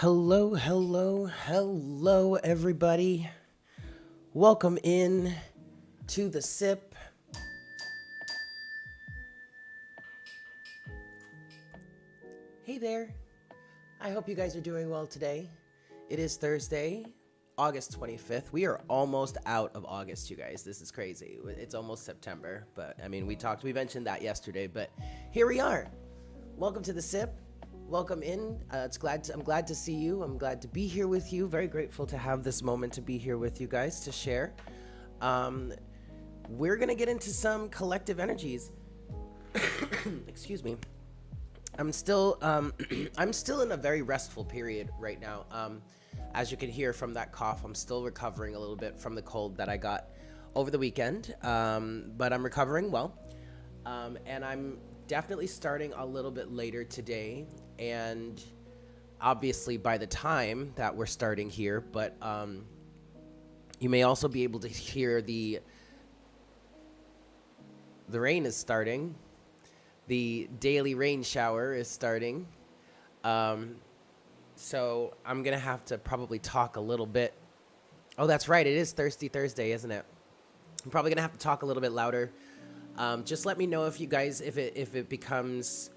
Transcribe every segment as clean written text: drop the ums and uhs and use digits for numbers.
Hello, hello, hello, everybody. Welcome in to the sip. Hey there. I hope you guys are doing well today. It is Thursday, August 25th. We are almost out of August, you guys. This is crazy. It's almost September, but I mean, we mentioned that yesterday, but here we are. Welcome to the sip. Welcome in. I'm glad to see you. I'm glad to be here with you. Very grateful to have this moment to be here with you guys to share. We're gonna get into some collective energies. Excuse me. I'm still in a very restful period right now. As you can hear from that cough, I'm still recovering a little bit from the cold that I got over the weekend. But I'm recovering well. And I'm definitely starting a little bit later today. And obviously by the time that we're starting here, but you may also be able to hear the rain is starting. The daily rain shower is starting. So I'm going to have to probably talk a little bit. Oh, that's right. It is Thirsty Thursday, isn't it? I'm probably going to have to talk a little bit louder. Just let me know if you guys, if it becomes,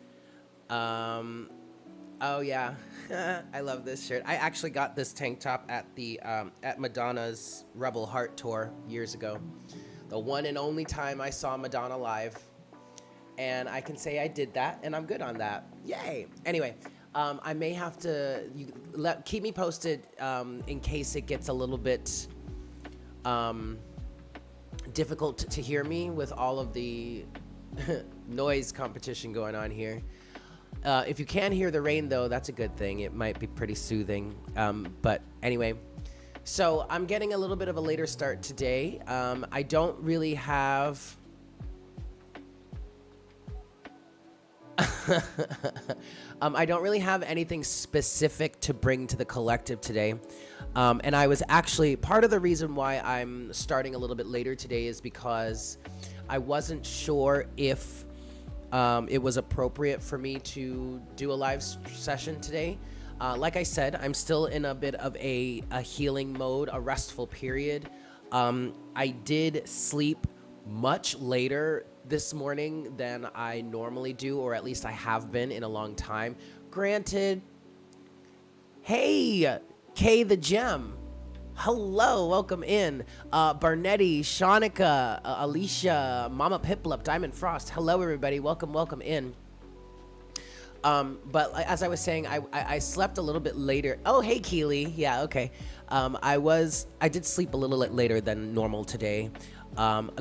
oh yeah, I love this shirt. I actually got this tank top at at Madonna's Rebel Heart tour years ago. The one and only time I saw Madonna live. And I can say I did that, and I'm good on that. Yay! Anyway, I may have to keep me posted in case it gets a little bit difficult to hear me with all of the noise competition going on here. If you can hear the rain, though, that's a good thing. It might be pretty soothing. But anyway, so I'm getting a little bit of a later start today. I don't really have... I don't really have anything specific to bring to the collective today. And I was actually, part of the reason why I'm starting a little bit later today is because I wasn't sure if it was appropriate for me to do a live session today. Like I said, I'm still in a bit of a healing mode, a restful period. I did sleep much later this morning than I normally do, or at least I have been in a long time. Granted, hey, Kay the Gem. Hello, welcome in. Barnetti, Shanika, Alicia, Mama Piplup, Diamond Frost. Hello, everybody. Welcome in. But as I was saying, I slept a little bit later. Oh, hey, Keely. Yeah, okay. I did sleep a little later than normal today.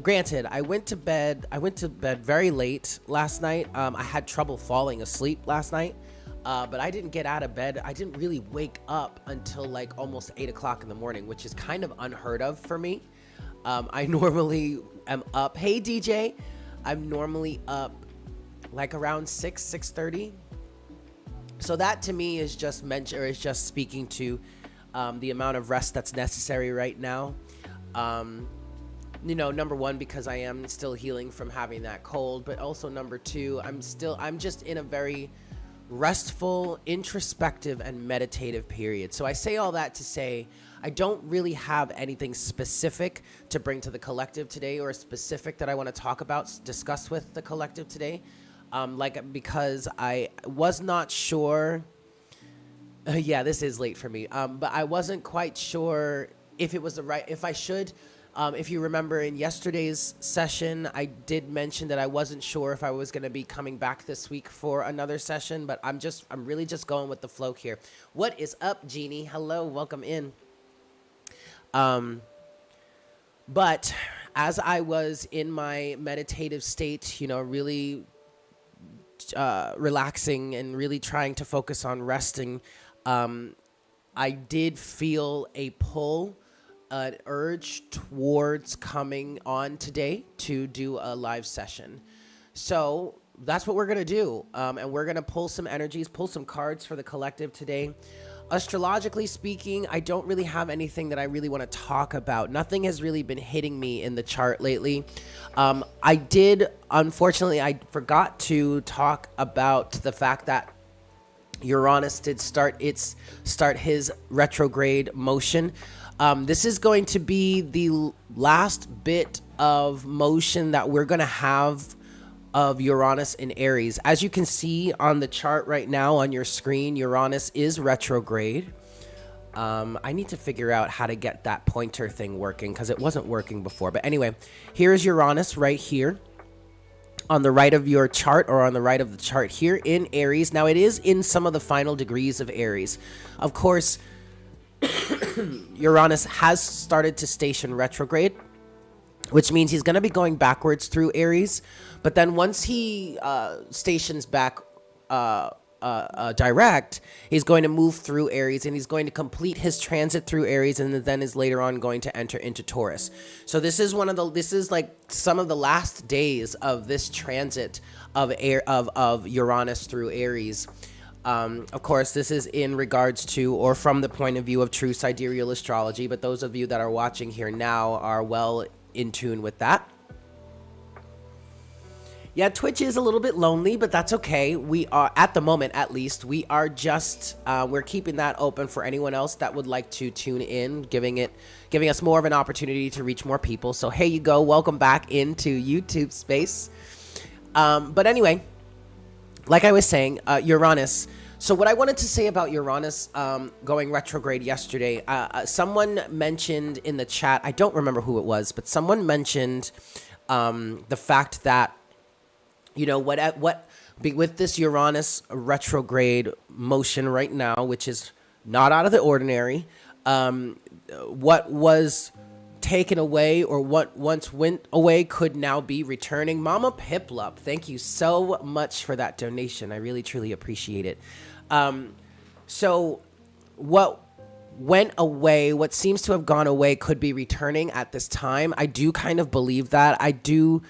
Granted, I went to bed very late last night. I had trouble falling asleep last night, but I didn't get out of bed. I didn't really wake up until like almost 8 o'clock in the morning, which is kind of unheard of for me. I normally am up. Hey, DJ. I'm normally up like around 6:30. So that to me is just speaking to the amount of rest that's necessary right now. Number one, because I am still healing from having that cold, but also number two, I'm just in a very restful, introspective, and meditative period. So I say all that to say, I don't really have anything specific to bring to the collective today, or specific that I want to discuss with the collective today. Because I was not sure. Yeah, this is late for me. But I wasn't quite sure if it was if I should. If you remember in yesterday's session, I did mention that I wasn't sure if I was going to be coming back this week for another session, but I'm really just going with the flow here. What is up, Jeannie? Hello, welcome in. But as I was in my meditative state, really relaxing and really trying to focus on resting, I did feel a pull, an urge towards coming on today to do a live session. So that's what we're going to do. And we're going to pull some energies, pull some cards for the collective today. Astrologically speaking, I don't really have anything that I really want to talk about. Nothing has really been hitting me in the chart lately. Unfortunately, I forgot to talk about the fact that Uranus did start his retrograde motion. This is going to be the last bit of motion that we're going to have of Uranus in Aries. As you can see on the chart right now on your screen, Uranus is retrograde. I need to figure out how to get that pointer thing working because it wasn't working before. But anyway, here's Uranus right here on the right of your chart, or on the right of the chart here in Aries. Now, it is in some of the final degrees of Aries. Of course, Uranus has started to station retrograde, which means he's going to be going backwards through Aries. But then once he stations back direct, he's going to move through Aries, and he's going to complete his transit through Aries, and then is later on going to enter into Taurus. So this is like some of the last days of this transit of Uranus through Aries. Of course, this is in regards to, or from the point of view of true sidereal astrology, but those of you that are watching here now are well in tune with that. Yeah, Twitch is a little bit lonely, but that's okay. We are, at the moment at least, we are just, we're keeping that open for anyone else that would like to tune in, giving us more of an opportunity to reach more people. So here you go. Welcome back into YouTube space. But anyway, like I was saying, Uranus. So what I wanted to say about Uranus going retrograde yesterday, someone mentioned in the chat, I don't remember who it was, but someone mentioned the fact that, you know, with this Uranus retrograde motion right now, which is not out of the ordinary, what was taken away, or what once went away, could now be returning. Mama Piplup, thank you so much for that donation. I really, truly appreciate it. So what went away, what seems to have gone away, could be returning at this time. I do kind of believe that. I do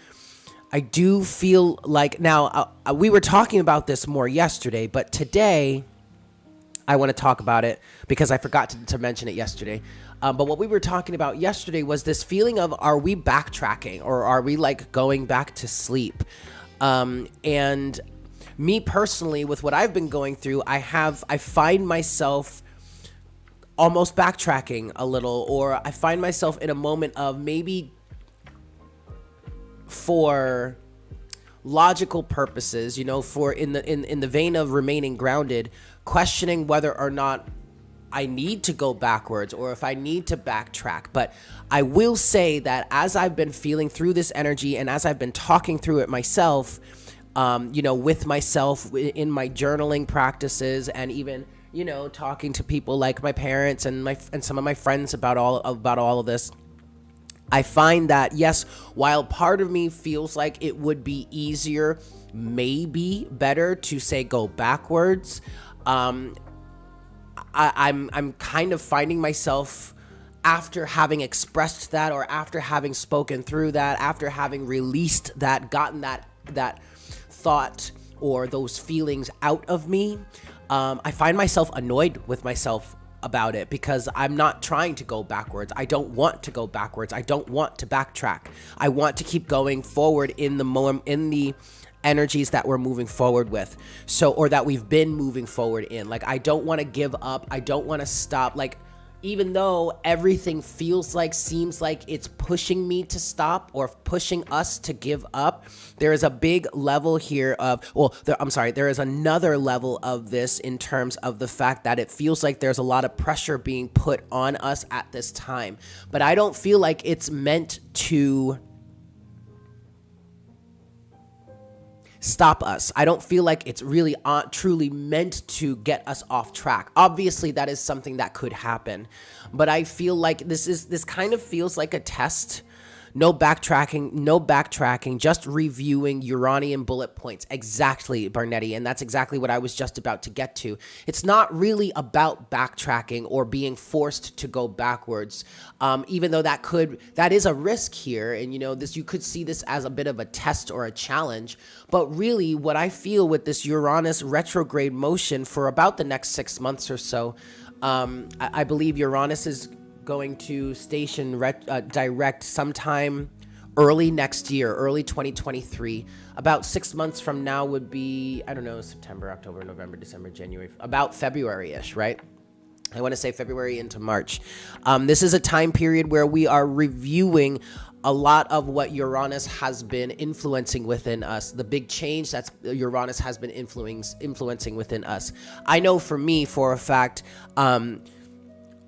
feel like, now, we were talking about this more yesterday, but today I want to talk about it because I forgot to mention it yesterday. But what we were talking about yesterday was this feeling of, are we backtracking, or are we like going back to sleep? And me personally, with what I've been going through, I find myself almost backtracking a little, or I find myself in a moment of, maybe for logical purposes, you know, for in the vein of remaining grounded, questioning whether or not I need to go backwards or if I need to backtrack. But I will say that as I've been feeling through this energy, and as I've been talking through it myself, you know, with myself in my journaling practices, and even, you know, talking to people like my parents and some of my friends about all of this, I find that, yes, while part of me feels like it would be easier, maybe better to say go backwards, I'm kind of finding myself, after having expressed that, or after having spoken through that, after having released that, gotten that thought or those feelings out of me, I find myself annoyed with myself about it, because I'm not trying to go backwards. I don't want to go backwards. I don't want to backtrack. I want to keep going forward in the energies that we're moving forward with. So, or that we've been moving forward in. Like, I don't want to give up. I don't want to stop. Like, even though everything seems like it's pushing me to stop, or pushing us to give up, there is a big level here of, there is another level of this, in terms of the fact that it feels like there's a lot of pressure being put on us at this time. But I don't feel like it's meant to stop us. I don't feel like it's really truly meant to get us off track. Obviously, that is something that could happen, but I feel like this kind of feels like a test. No backtracking, just reviewing Uranian bullet points. Exactly, Barnetti, and that's exactly what I was just about to get to. It's not really about backtracking or being forced to go backwards, even though that is a risk here, and you know, you could see this as a bit of a test or a challenge. But really, what I feel with this Uranus retrograde motion for about the next 6 months or so, I believe Uranus is going to station direct sometime early next year, early 2023, about 6 months from now would be, I don't know, September, October, November, December, January, about February-ish, right? I want to say February into March. This is a time period where we are reviewing a lot of what Uranus has been influencing within us, the big change that's Uranus has been influencing within us. I know for me, for a fact,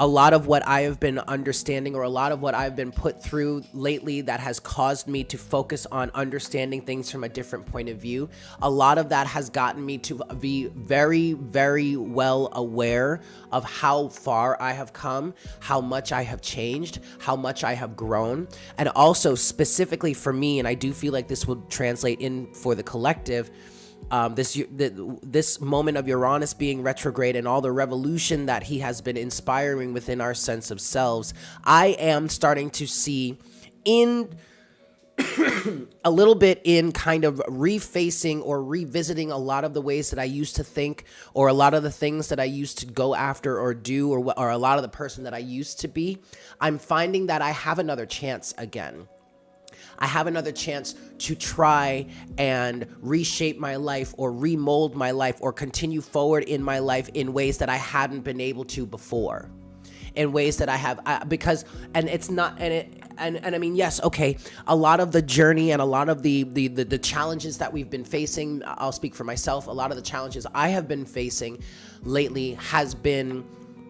a lot of what I have been understanding, or a lot of what I've been put through lately, that has caused me to focus on understanding things from a different point of view. A lot of that has gotten me to be very, very well aware of how far I have come, how much I have changed, how much I have grown. And also specifically for me, and I do feel like this will translate in for the collective, this moment of Uranus being retrograde and all the revolution that he has been inspiring within our sense of selves, I am starting to see in a little bit in kind of refacing or revisiting a lot of the ways that I used to think, or a lot of the things that I used to go after or do, or a lot of the person that I used to be. I'm finding that I have another chance again. I have another chance to try and reshape my life, or remold my life, or continue forward in my life in ways that I hadn't been able to before. In ways that I have, because, and it's not, and I mean, yes, okay, a lot of the journey and a lot of the challenges that we've been facing, I'll speak for myself, a lot of the challenges I have been facing lately has been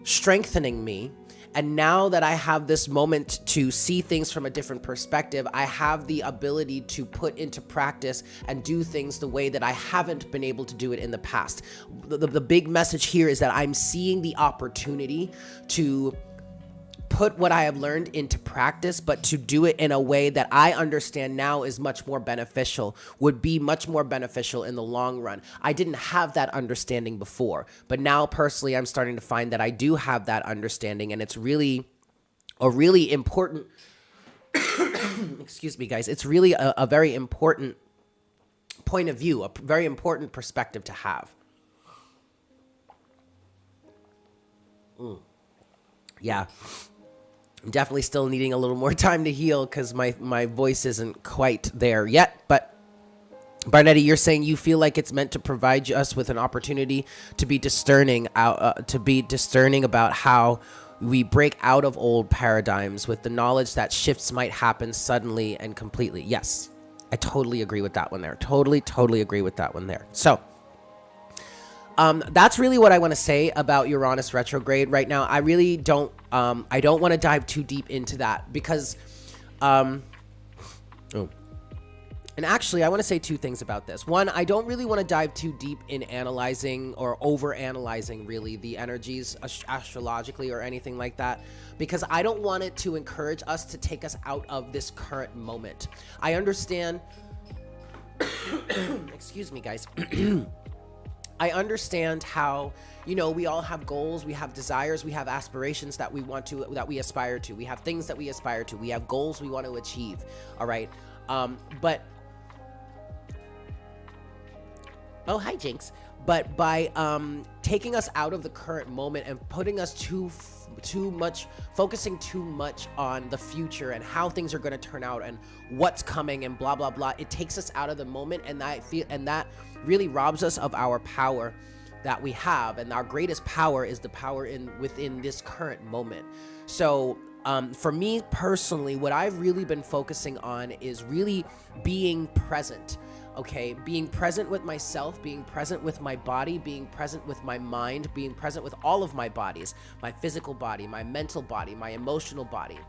strengthening me. And now that I have this moment to see things from a different perspective, I have the ability to put into practice and do things the way that I haven't been able to do it in the past. The big message here is that I'm seeing the opportunity to put what I have learned into practice, but to do it in a way that I understand now is much more beneficial, would be much more beneficial in the long run. I didn't have that understanding before, but now personally, I'm starting to find that I do have that understanding, and it's really a really important, excuse me, guys, it's really a very important point of view, a very important perspective to have. Yeah. I'm definitely still needing a little more time to heal because my voice isn't quite there yet. But Barnetti, you're saying you feel like it's meant to provide us with an opportunity to be discerning about how we break out of old paradigms with the knowledge that shifts might happen suddenly and completely. Yes, I totally agree with that one there. Totally agree with that one there. So that's really what I want to say about Uranus retrograde right now. I really don't, I don't want to dive too deep into that because, and actually I want to say two things about this. One, I don't really want to dive too deep in analyzing or over analyzing really the energies astrologically or anything like that, because I don't want it to encourage us to take us out of this current moment. I understand, excuse me guys, I understand how, you know, we all have goals, we have desires, we have aspirations that we want to, that we aspire to. We have things that we aspire to. We have goals we want to achieve. All right. But, oh, hi, Jinx. But by taking us out of the current moment and putting us focusing too much on the future and how things are going to turn out and what's coming and blah, blah, blah, it takes us out of the moment. And that really robs us of our power that we have. And our greatest power is the power within this current moment. So for me personally, what I've really been focusing on is really being present. Okay, being present with myself, being present with my body, being present with my mind, being present with all of my bodies, my physical body, my mental body, my emotional body,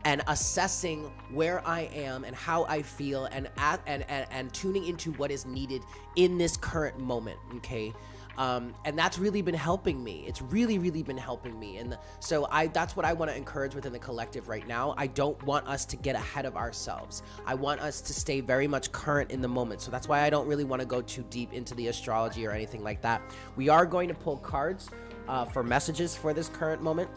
and assessing where I am and how I feel, and tuning into what is needed in this current moment. Okay. And that's really been helping me. It's really been helping me. And so that's what I want to encourage within the collective right now. I don't want us to get ahead of ourselves. I want us to stay very much current in the moment. So that's why I don't really want to go too deep into the astrology or anything like that. We are going to pull cards for messages for this current moment,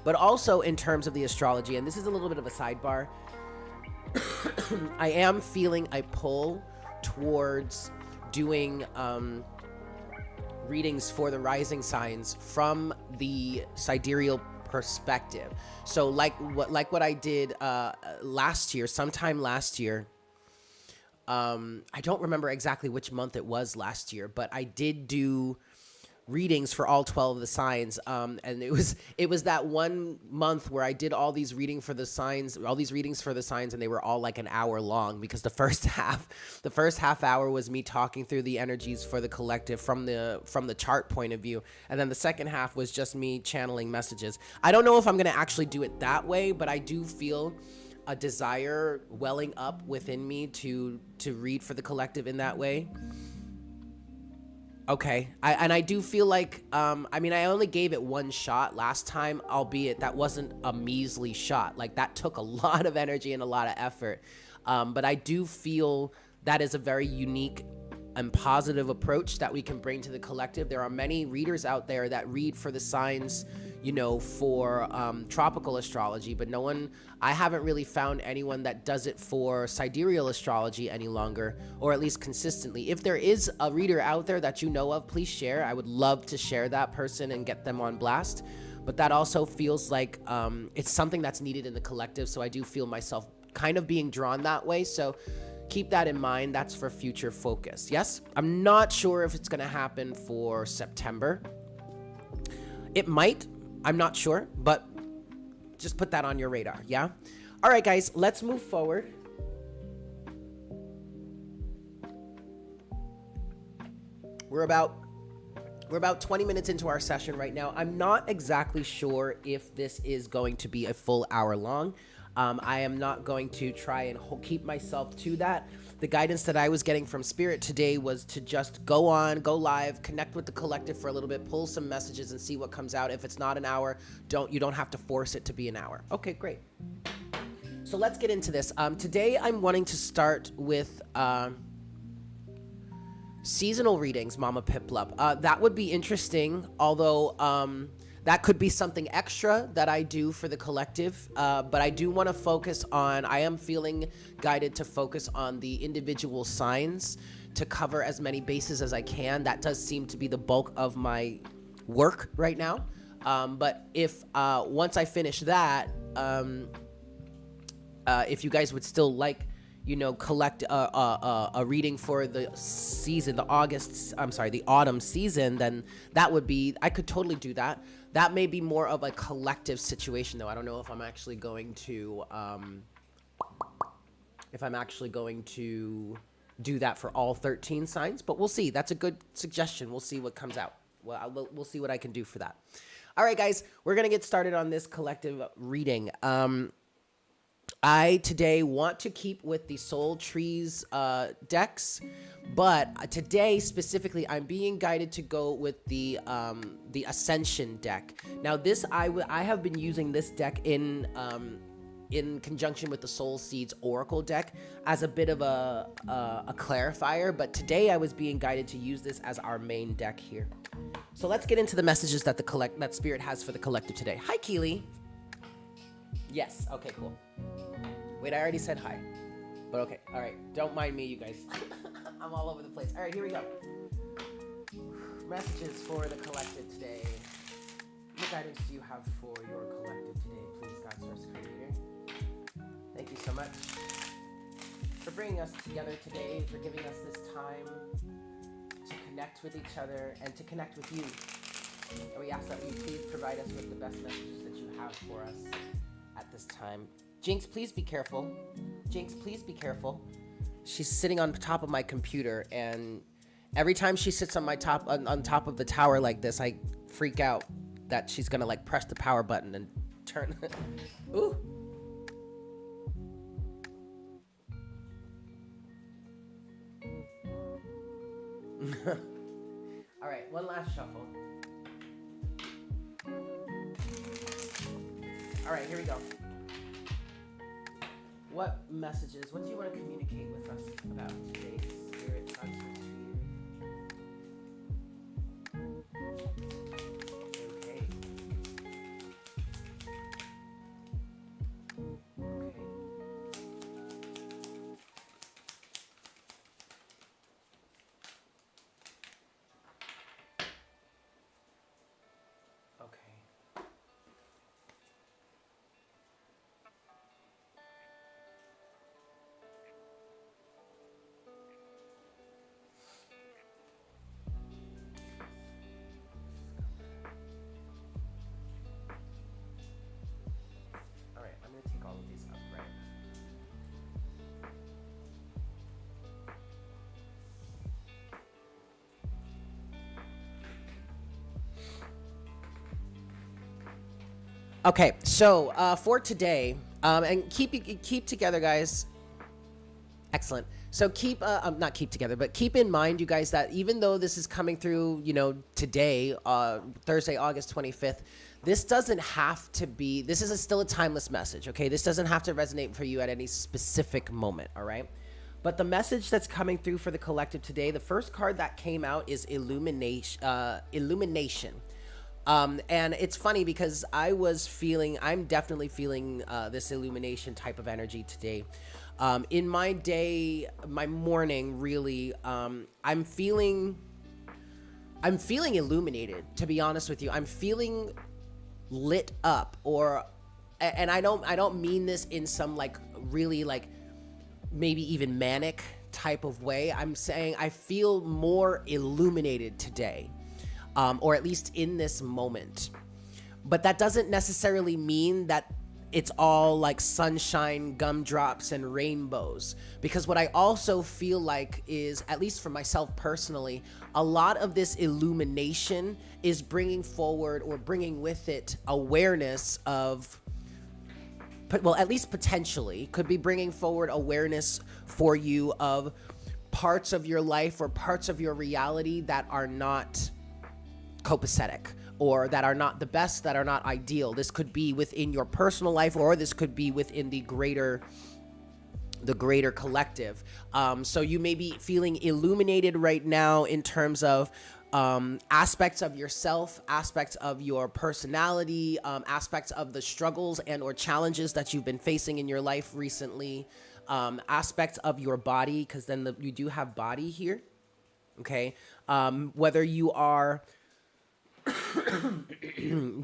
but also in terms of the astrology. And this is a little bit of a sidebar. I am feeling a pull towards doing, readings for the rising signs from the sidereal perspective. So like what I did last year, sometime last year. I don't remember exactly which month it was last year, but I did do readings for all 12 of the signs. And it was that one month where I did all these readings for the signs, and they were all like an hour long, because the first half hour was me talking through the energies for the collective from the chart point of view. And then the second half was just me channeling messages. I don't know if I'm going to actually do it that way, but I do feel a desire welling up within me to read for the collective in that way. Okay, I do feel like, I mean, I only gave it one shot last time, albeit that wasn't a measly shot. Like, that took a lot of energy and a lot of effort. But I do feel that is a very unique and positive approach that we can bring to the collective. There are many readers out there that read for the signs, you know, for tropical astrology, but I haven't really found anyone that does it for sidereal astrology any longer, or at least consistently. If there is a reader out there that you know of, please share. I would love to share that person and get them on blast. But that also feels like it's something that's needed in the collective, so I do feel myself kind of being drawn that way. So keep that in mind. That's for future focus. Yes, I'm not sure if it's going to happen for September. It might. I'm not sure, but just put that on your radar, yeah? All right, guys, let's move forward. We're about 20 minutes into our session right now. I'm not exactly sure if this is going to be a full hour long. I am not going to try and keep myself to that. The guidance that I was getting from Spirit today was to just go live, connect with the collective for a little bit, pull some messages and see what comes out. If it's not an hour, you don't have to force it to be an hour. Okay, great. So let's get into this. Today I'm wanting to start with seasonal readings, Mama Piplup. That would be interesting, although that could be something extra that I do for the collective, but I do want to focus on, I am feeling guided to focus on the individual signs to cover as many bases as I can. That does seem to be the bulk of my work right now. But if once I finish that, if you guys would still like, you know, collect a reading for the season, the autumn season, then that would be, I could totally do that. That may be more of a collective situation, though. I don't know if I'm actually going to, do that for all 13 signs, but we'll see. That's a good suggestion. We'll see what comes out. Well, we'll see what I can do for that. All right, guys, we're going to get started on this collective reading. I today want to keep with the Soul Trees decks, but today specifically I'm being guided to go with the Ascension deck. Now this I have been using this deck in conjunction with the Soul Seeds Oracle deck as a bit of a clarifier, but today I was being guided to use this as our main deck here. So let's get into the messages that that Spirit has for the collective today. Hi, Keely. Yes. Okay, cool. Wait, I already said hi. But okay. All right. Don't mind me, you guys. I'm all over the place. All right, here we go. Messages for the collective today. What guidance do you have for your collective today? Please, God, Source Creator. Thank you so much for bringing us together today, for giving us this time to connect with each other and to connect with you. And we ask that you please provide us with the best messages that you have for us at this time. Jinx, please be careful. Jinx, please be careful. She's sitting on top of my computer, and every time she sits on top of the tower like this, I freak out that she's gonna like press the power button and turn. Ooh. All right, one last shuffle. All right, here we go. What messages, what do you want to communicate with us about today's Spirit concept Okay. Okay. Okay, so for today, and keep together, guys. Excellent. So not keep together, but keep in mind, you guys, that even though this is coming through, today, Thursday, August 25th, this doesn't have to be, this is still a timeless message, okay? This doesn't have to resonate for you at any specific moment, all right? But the message that's coming through for the collective today, the first card that came out is illumination. And it's funny because I'm definitely feeling this illumination type of energy today. In my day, my morning, really, I'm feeling illuminated, to be honest with you. I'm feeling lit up, and I don't mean this in some like really like maybe even manic type of way. I'm saying I feel more illuminated today, or at least in this moment. But that doesn't necessarily mean that it's all like sunshine, gumdrops, and rainbows. Because what I also feel like is, at least for myself personally, a lot of this illumination is bringing forward or bringing with it awareness of, well, at least potentially, could be bringing forward awareness for you of parts of your life or parts of your reality that are not copacetic, or that are not the best, that are not ideal. This could be within your personal life, or this could be within the greater collective. So you may be feeling illuminated right now in terms of aspects of yourself, aspects of your personality, aspects of the struggles and or challenges that you've been facing in your life recently, aspects of your body, because then you do have body here, okay? Whether you are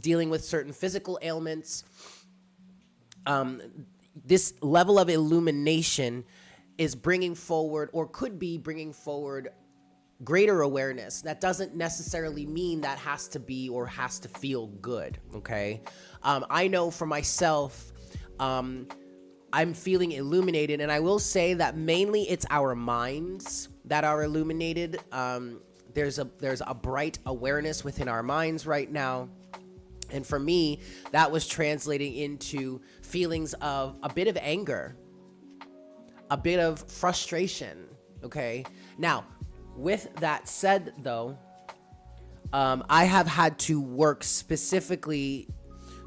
dealing with certain physical ailments, this level of illumination is bringing forward, or could be bringing forward, greater awareness. That doesn't necessarily mean that has to be or has to feel good, okay? I know for myself, I'm feeling illuminated, and I will say that mainly it's our minds that are illuminated. There's a bright awareness within our minds right now. And for me, that was translating into feelings of a bit of anger, a bit of frustration, okay? Now, with that said, though, I have had to work specifically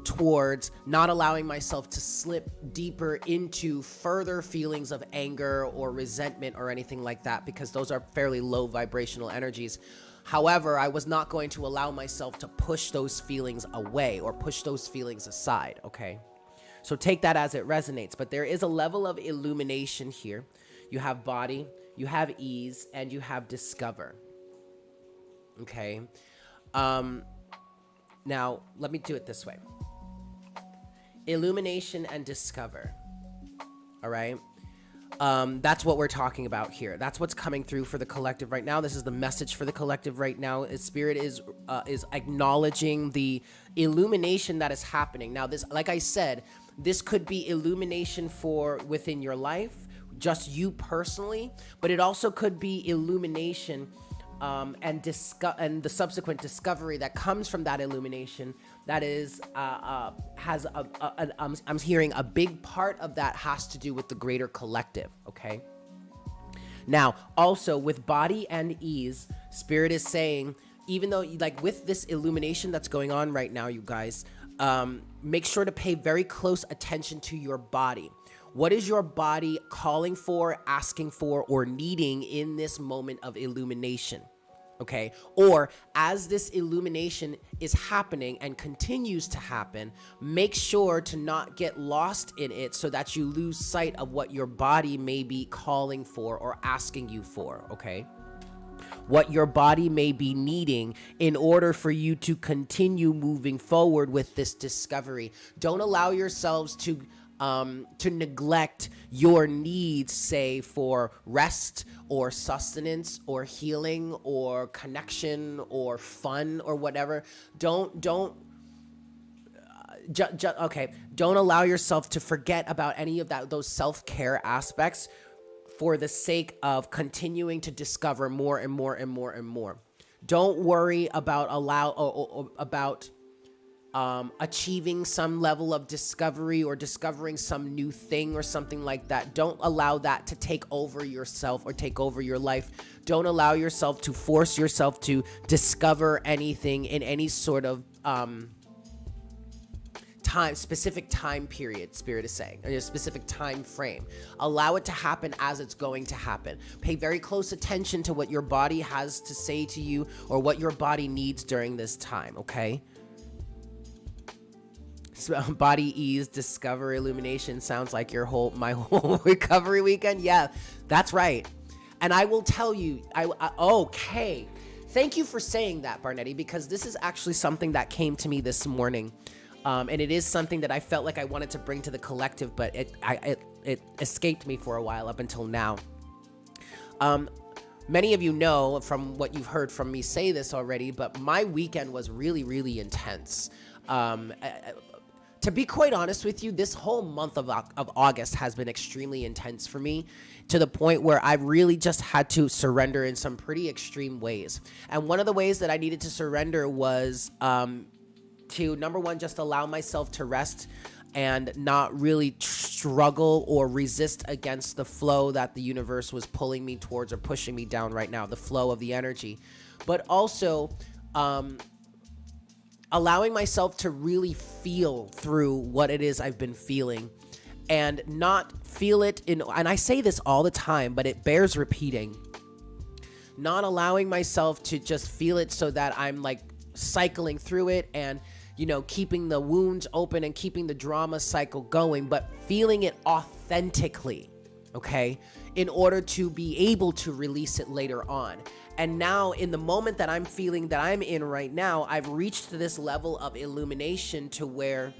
towards not allowing myself to slip deeper into further feelings of anger or resentment or anything like that, because those are fairly low vibrational energies. However, I was not going to allow myself to push those feelings away or push those feelings aside, okay? So take that as it resonates, but there is a level of illumination here. You have body, you have ease, and you have discover, okay? Now, let me do it this way. Illumination and discover, all right? That's what we're talking about here. That's what's coming through for the collective right now. This is the message for the collective right now. Spirit is acknowledging the illumination that is happening. Now, this, like I said, this could be illumination for within your life, just you personally, but it also could be illumination and the subsequent discovery that comes from that illumination. That is has I'm hearing a big part of that has to do with the greater collective, okay? Now, also with body and ease, Spirit is saying, even though, like, with this illumination that's going on right now, you guys, make sure to pay very close attention to your body. What is your body calling for, asking for, or needing in this moment of illumination? Okay, or as this illumination is happening and continues to happen, make sure to not get lost in it so that you lose sight of what your body may be calling for or asking you for, okay? What your body may be needing in order for you to continue moving forward with this discovery. Don't allow yourselves to neglect your needs, say, for rest or sustenance or healing or connection or fun or whatever. Don't allow yourself to forget about any of that, those self-care aspects, for the sake of continuing to discover more and more and more and more. Don't worry about about achieving some level of discovery or discovering some new thing or something like that. Don't allow that to take over yourself or take over your life. Don't allow yourself to force yourself to discover anything in any sort of specific time period, Spirit is saying, or a specific time frame. Allow it to happen as it's going to happen. Pay very close attention to what your body has to say to you or what your body needs during this time, okay? So, body ease, discover, illumination sounds like my whole recovery weekend. Yeah, that's right. And I will tell you, okay. Thank you for saying that, Barnetti, because this is actually something that came to me this morning. And it is something that I felt like I wanted to bring to the collective, but it escaped me for a while up until now. Many of you know from what you've heard from me say this already, but my weekend was really, really intense. To be quite honest with you, this whole month of August has been extremely intense for me, to the point where I've really just had to surrender in some pretty extreme ways. And one of the ways that I needed to surrender was to, number one, just allow myself to rest and not really struggle or resist against the flow that the universe was pulling me towards or pushing me down right now, the flow of the energy. But also, allowing myself to really feel through what it is I've been feeling and not feel it and I say this all the time, but it bears repeating. Not allowing myself to just feel it so that I'm like cycling through it and, keeping the wounds open and keeping the drama cycle going, but feeling it authentically, okay, in order to be able to release it later on. And now, in the moment that I'm feeling that I'm in right now, I've reached this level of illumination to where,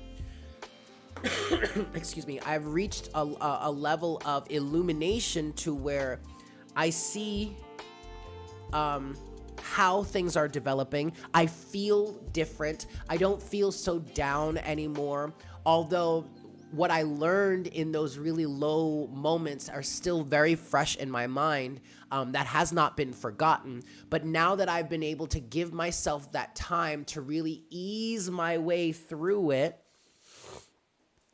excuse me, I've reached a level of illumination to where I see how things are developing. I feel different. I don't feel so down anymore. Although what I learned in those really low moments are still very fresh in my mind. That has not been forgotten. But now that I've been able to give myself that time to really ease my way through it,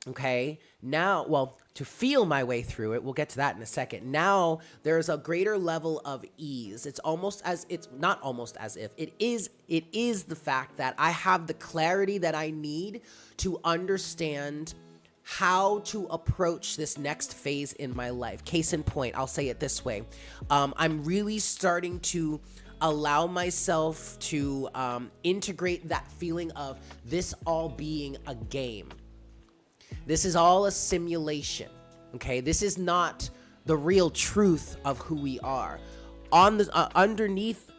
okay, to feel my way through it, we'll get to that in a second. Now there's a greater level of ease. It is the fact that I have the clarity that I need to understand how to approach this next phase in my life. Case in point, I'll say it this way. I'm really starting to allow myself to integrate that feeling of this all being a game. This is all a simulation, okay? This is not the real truth of who we are. Underneath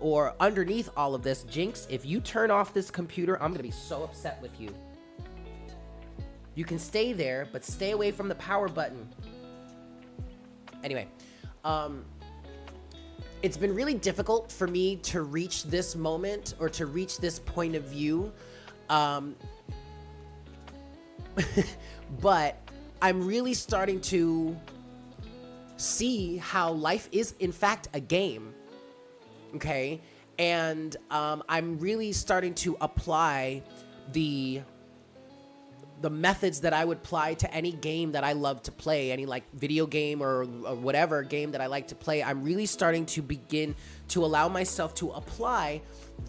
all of this, Jinx, if you turn off this computer, I'm gonna be so upset with you. You can stay there, but stay away from the power button. Anyway, it's been really difficult for me to reach this moment or to reach this point of view. But I'm really starting to see how life is, in fact, a game. Okay? And I'm really starting to apply the methods that I would apply to any game that I love to play, any like video game or whatever game that I like to play. I'm really starting to begin to allow myself to apply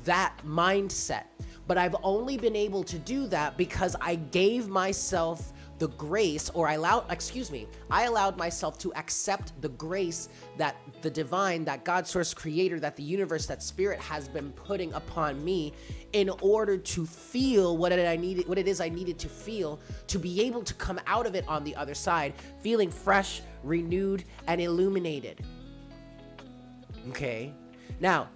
that mindset. But I've only been able to do that because I gave myself the grace, or I allowed myself to accept the grace that the divine, that God source creator, that the universe, that spirit has been putting upon me in order to feel what it is I needed to feel to be able to come out of it on the other side, feeling fresh, renewed, and illuminated. Okay? Now,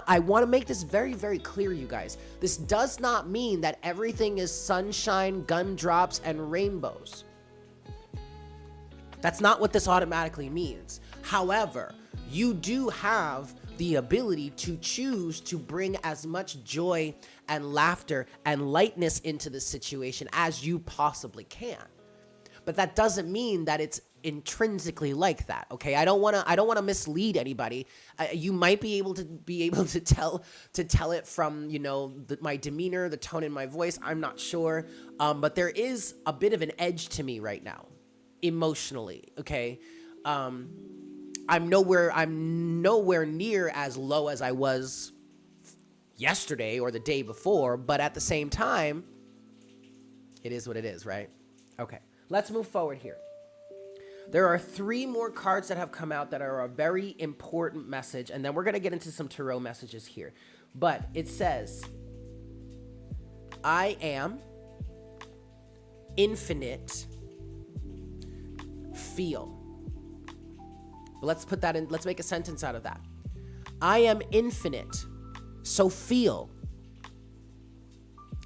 I want to make this very, very clear, you guys. This does not mean that everything is sunshine, gumdrops, and rainbows. That's not what this automatically means. However, you do have the ability to choose to bring as much joy and laughter and lightness into the situation as you possibly can. But that doesn't mean that it's intrinsically like that. Okay, I don't want to mislead anybody. You might be able to tell it from, you know, my demeanor, the tone in my voice. I'm not sure, but there is a bit of an edge to me right now, emotionally. Okay, I'm nowhere near as low as I was yesterday or the day before, but at the same time, it is what it is, right? Okay, let's move forward here. There are 3 more cards that have come out that are a very important message, and then we're going to get into some tarot messages here. But it says, I am infinite, feel. Let's put that in, let's make a sentence out of that. I am infinite, so feel.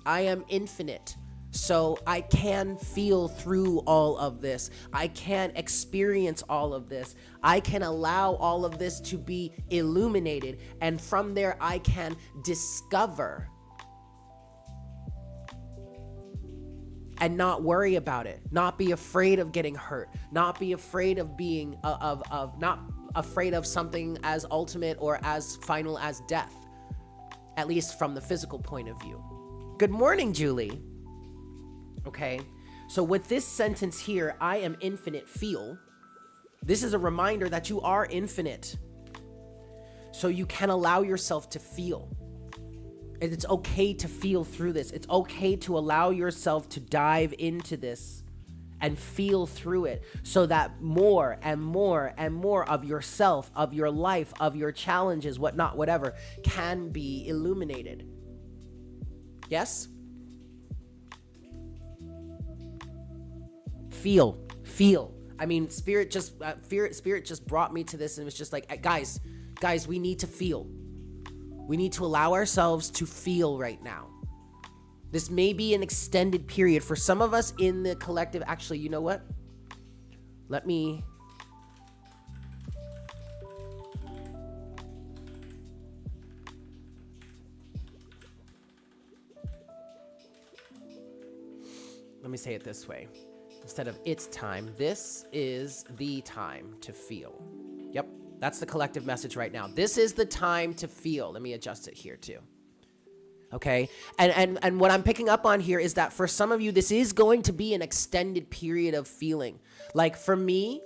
I am infinite, so I can feel through all of this. I can experience all of this. I can allow all of this to be illuminated. And from there, I can discover and not worry about it. Not be afraid of getting hurt. Not be afraid of being, not afraid of something as ultimate or as final as death. At least from the physical point of view. Good morning, Julie. Okay, so with this sentence here, I am infinite, feel, this is a reminder that you are infinite. So you can allow yourself to feel. And it's okay to feel through this. It's okay to allow yourself to dive into this and feel through it so that more and more and more of yourself, of your life, of your challenges, whatnot, whatever, can be illuminated. Yes? Feel. I mean, spirit just brought me to this and was just like, guys, we need to feel. We need to allow ourselves to feel right now. This may be an extended period for some of us in the collective. Actually, you know what? Let me say it this way. Instead of it's time, this is the time to feel. Yep, that's the collective message right now. This is the time to feel. Let me adjust it here too. Okay, and what I'm picking up on here is that for some of you, this is going to be an extended period of feeling. Like for me,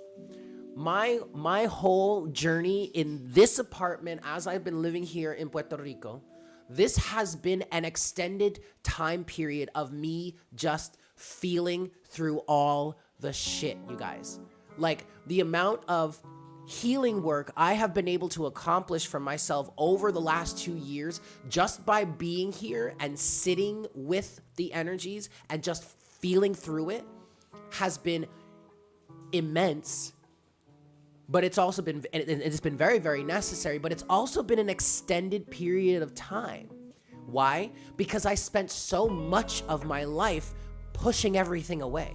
my whole journey in this apartment as I've been living here in Puerto Rico, this has been an extended time period of me just feeling through all the shit, you guys. Like the amount of healing work I have been able to accomplish for myself over the last 2 years just by being here and sitting with the energies and just feeling through it has been immense. But it's also been, it's been very, very necessary, but it's also been an extended period of time. Why? Because I spent so much of my life pushing everything away,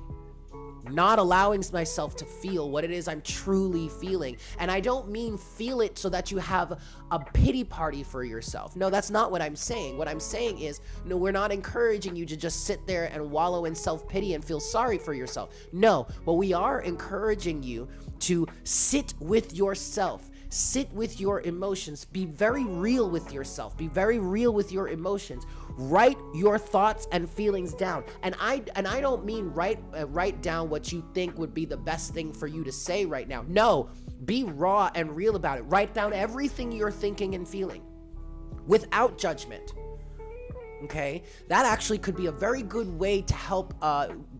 not allowing myself to feel what it is I'm truly feeling. And I don't mean feel it so that you have a pity party for yourself. No, that's not what I'm saying. What I'm saying is, no, we're not encouraging you to just sit there and wallow in self-pity and feel sorry for yourself. No, but we are encouraging you to sit with yourself. Sit with your emotions. Be very real with yourself. Be very real with your emotions. Write your thoughts and feelings down. And I don't mean write down what you think would be the best thing for you to say right now. No, be raw and real about it. Write down everything you're thinking and feeling without judgment. Okay? That actually could be a very good way to help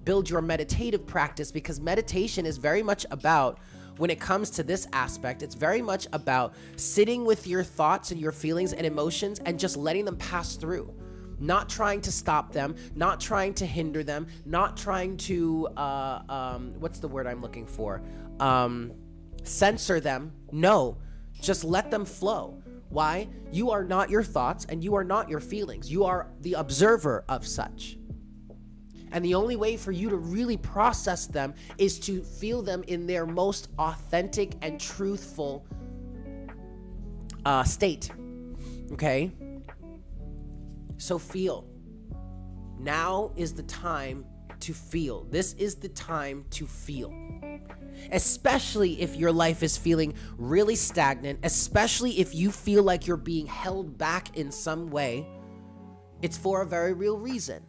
build your meditative practice, because meditation is very much about, when it comes to this aspect, it's very much about sitting with your thoughts and your feelings and emotions and just letting them pass through. Not trying to stop them, not trying to hinder them, not trying to, what's the word I'm looking for? Censor them. No, just let them flow. Why? You are not your thoughts and you are not your feelings. You are the observer of such. And the only way for you to really process them is to feel them in their most authentic and truthful state. Okay? So feel. Now is the time to feel. This is the time to feel. Especially if your life is feeling really stagnant, especially if you feel like you're being held back in some way, it's for a very real reason.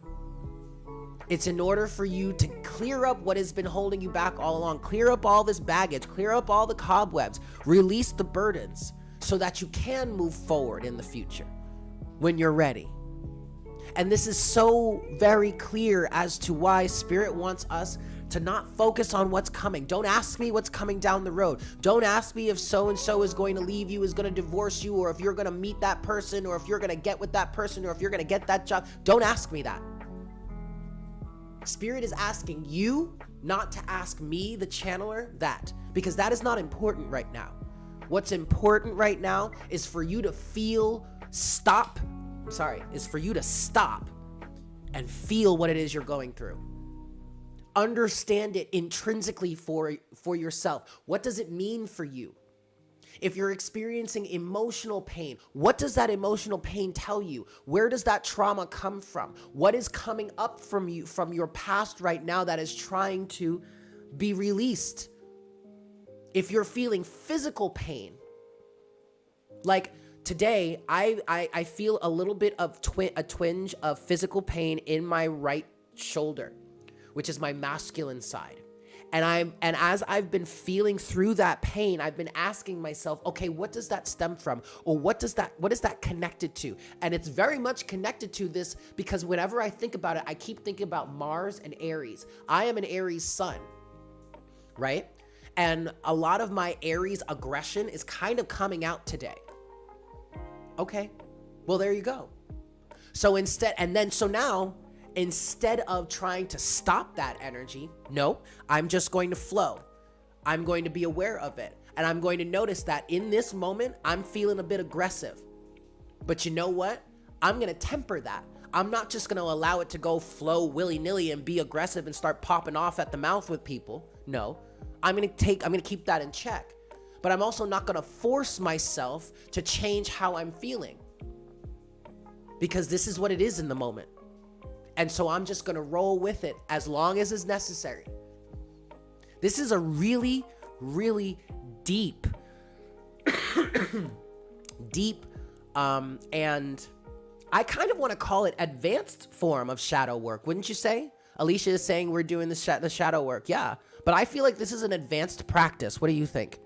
It's in order for you to clear up what has been holding you back all along, clear up all this baggage, clear up all the cobwebs, release the burdens so that you can move forward in the future when you're ready. And this is so very clear as to why Spirit wants us to not focus on what's coming. Don't ask me what's coming down the road. Don't ask me if so-and-so is going to leave you, is going to divorce you, or if you're going to meet that person, or if you're going to get with that person, or if you're going to get that job. Don't ask me that. Spirit is asking you not to ask me, the channeler, that, because that is not important right now. What's important right now is for you to stop and feel what it is you're going through. Understand it intrinsically for yourself. What does it mean for you? If you're experiencing emotional pain, what does that emotional pain tell you? Where does that trauma come from? What is coming up from you, from your past right now, that is trying to be released? If you're feeling physical pain, like today, I feel a little bit of a twinge of physical pain in my right shoulder, which is my masculine side. And as I've been feeling through that pain, I've been asking myself, okay, what does that stem from? Or what is that connected to? And it's very much connected to this, because whenever I think about it, I keep thinking about Mars and Aries. I am an Aries sun, right? And a lot of my Aries aggression is kind of coming out today. Okay, well, there you go. So now, instead of trying to stop that energy, no, I'm just going to flow. I'm going to be aware of it. And I'm going to notice that in this moment, I'm feeling a bit aggressive. But you know what? I'm going to temper that. I'm not just going to allow it to go flow willy-nilly and be aggressive and start popping off at the mouth with people. No, I'm going to keep that in check. But I'm also not going to force myself to change how I'm feeling, because this is what it is in the moment. And so I'm just going to roll with it as long as is necessary. This is a really, really deep, and I kind of want to call it advanced form of shadow work, wouldn't you say? Alicia is saying we're doing the shadow work. Yeah, but I feel like this is an advanced practice. What do you think?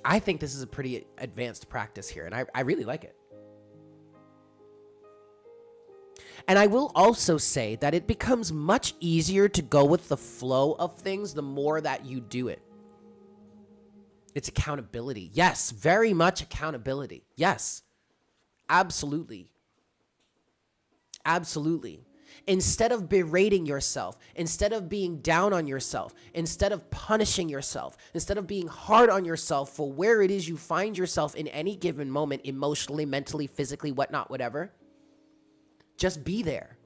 I think this is a pretty advanced practice here, and I really like it. And I will also say that it becomes much easier to go with the flow of things the more that you do it. It's accountability. Yes, very much accountability. Yes, absolutely. Absolutely. Instead of berating yourself, instead of being down on yourself, instead of punishing yourself, instead of being hard on yourself for where it is you find yourself in any given moment, emotionally, mentally, physically, whatnot, whatever, just be there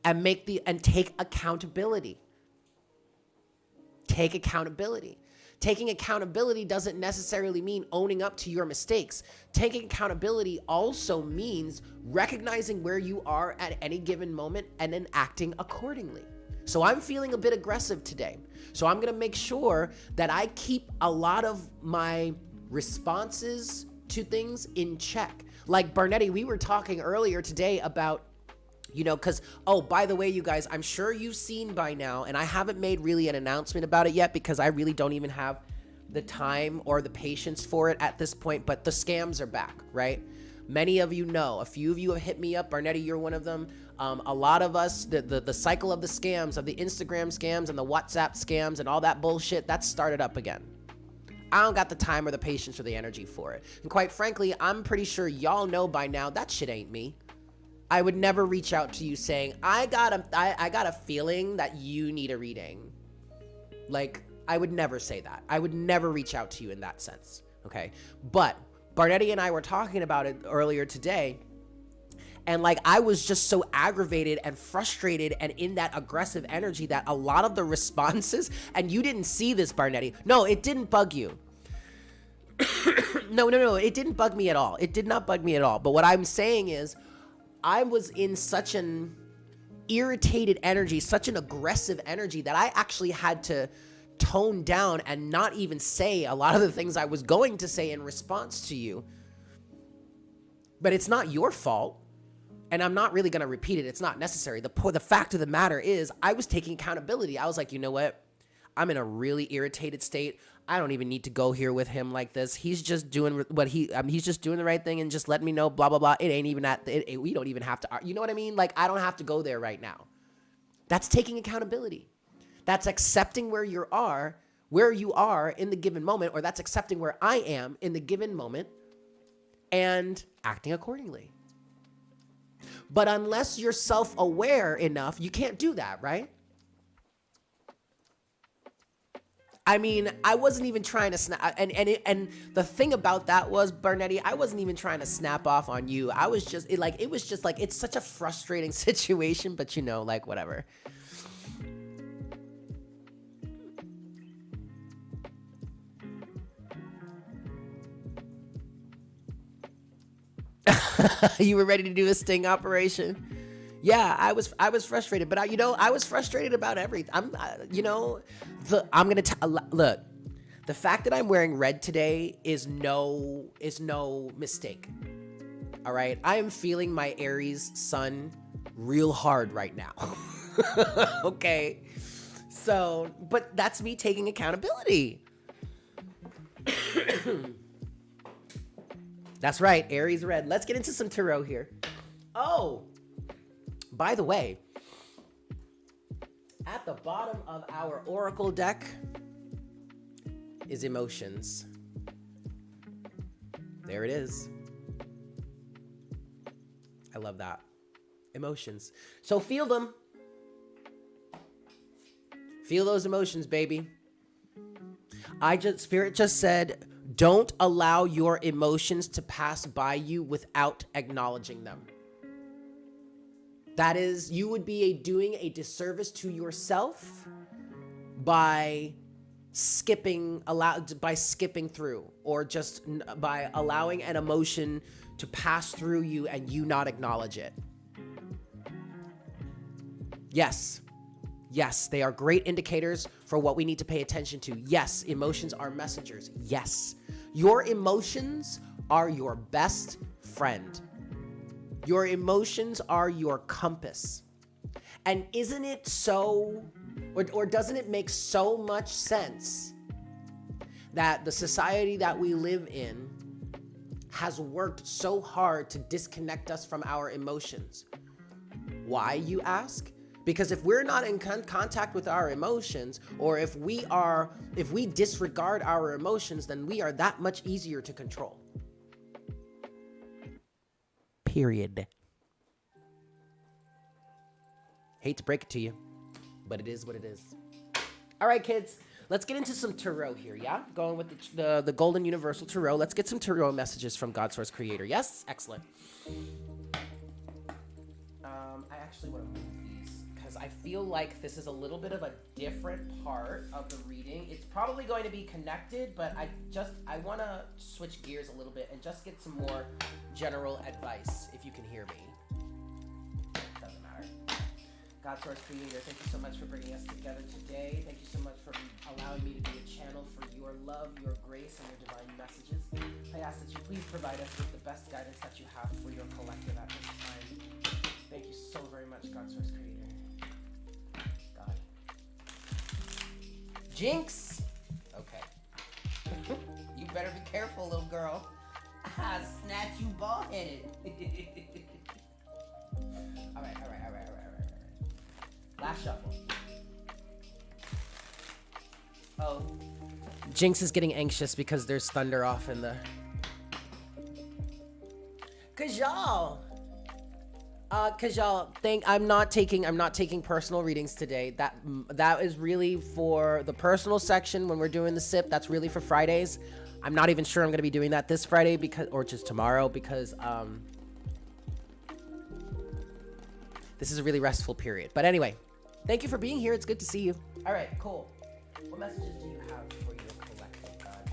and take accountability. Take accountability. Taking accountability doesn't necessarily mean owning up to your mistakes. Taking accountability also means recognizing where you are at any given moment and then acting accordingly. So I'm feeling a bit aggressive today. So I'm going to make sure that I keep a lot of my responses to things in check. Like Barnetti, we were talking earlier today about, because, by the way, you guys, I'm sure you've seen by now, and I haven't made really an announcement about it yet because I really don't even have the time or the patience for it at this point, but the scams are back, right? Many of you know, a few of you have hit me up. Barnetti, you're one of them. A lot of us, the cycle of the scams, of the Instagram scams and the WhatsApp scams and all that bullshit, that's started up again. I don't got the time or the patience or the energy for it. And quite frankly, I'm pretty sure y'all know by now that shit ain't me. I would never reach out to you saying, I got a feeling that you need a reading. Like, I would never say that. I would never reach out to you in that sense, okay? But Barnetti and I were talking about it earlier today, and I was just so aggravated and frustrated and in that aggressive energy that a lot of the responses, and you didn't see this, Barnetti. No, it didn't bug you. No. It didn't bug me at all. It did not bug me at all. But what I'm saying is I was in such an irritated energy, such an aggressive energy that I actually had to tone down and not even say a lot of the things I was going to say in response to you. But it's not your fault. And I'm not really going to repeat it. It's not necessary. The fact of the matter is I was taking accountability. I was like, you know what? I'm in a really irritated state. I don't even need to go here with him like this. He's just doing he's just doing the right thing and just letting me know, blah, blah, blah. It ain't even we don't even have to, you know what I mean? Like, I don't have to go there right now. That's taking accountability. That's accepting where you are in the given moment, or that's accepting where I am in the given moment and acting accordingly. But unless you're self-aware enough, you can't do that, right? I mean, I wasn't even trying to snap, and the thing about that was, Bernetti, I wasn't even trying to snap off on you. I was just, it's such a frustrating situation, but you know, like, whatever. You were ready to do a sting operation? Yeah, I was frustrated, but I was frustrated about everything. Look, the fact that I'm wearing red today is no mistake. All right, I am feeling my Aries sun real hard right now. Okay, so, but that's me taking accountability. That's right, Aries red. Let's get into some tarot here. Oh, by the way, at the bottom of our Oracle deck is emotions. There it is. I love that. Emotions. So feel them. Feel those emotions, baby. Spirit just said, don't allow your emotions to pass by you without acknowledging them. That is, you would be doing a disservice to yourself by skipping through, or just by allowing an emotion to pass through you and you not acknowledge it. Yes, they are great indicators for what we need to pay attention to. Yes, emotions are messengers. Yes, your emotions are your best friend. Your emotions are your compass. And isn't it so, or doesn't it make so much sense that the society that we live in has worked so hard to disconnect us from our emotions? Why, you ask? Because if we're not in contact with our emotions, or if we disregard our emotions, then we are that much easier to control. Period. Hate to break it to you, but it is what it is. All right, kids, let's get into some tarot here, yeah? Going with the Golden Universal Tarot. Let's get some tarot messages from God Source Creator. Yes? Excellent. I actually want to move these because I feel like this is a little bit of a different part of the reading. It's probably going to be connected, but I want to switch gears a little bit and just get some more general advice, if you can hear me. Doesn't matter. God Source Creator, thank you so much for bringing us together today. Thank you so much for allowing me to be a channel for your love, your grace, and your divine messages. I ask that you please provide us with the best guidance that you have for your collective at this time. Thank you so very much, God Source Creator. God. Jinx! Okay. You better be careful, little girl. I'll snatch you bald-headed. All right. Last shuffle. Oh. Jinx is getting anxious because there's thunder off in the... I'm not taking personal readings today. That is really for the personal section when we're doing the sip. That's really for Fridays. I'm not even sure I'm going to be doing that this Friday or just tomorrow because this is a really restful period. But anyway, thank you for being here. It's good to see you. All right, cool. What messages do you have for your collective, God?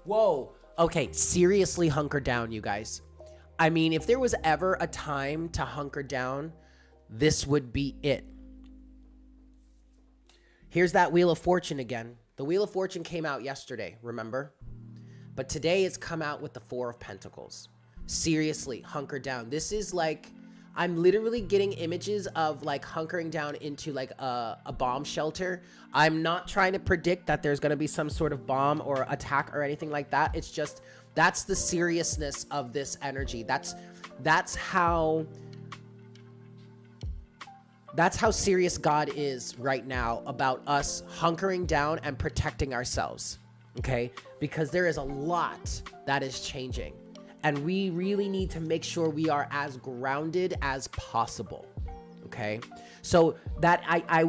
Whoa. Okay, seriously hunker down, you guys. I mean, if there was ever a time to hunker down, this would be it. Here's that Wheel of Fortune again. The Wheel of Fortune came out yesterday, remember? But today it's come out with the Four of Pentacles. Seriously, hunker down. This is like, I'm literally getting images of like hunkering down into like a bomb shelter. I'm not trying to predict that there's going to be some sort of bomb or attack or anything like that. It's just, that's the seriousness of this energy. That's how serious God is right now about us hunkering down and protecting ourselves, okay? Because there is a lot that is changing, and we really need to make sure we are as grounded as possible, okay? So that I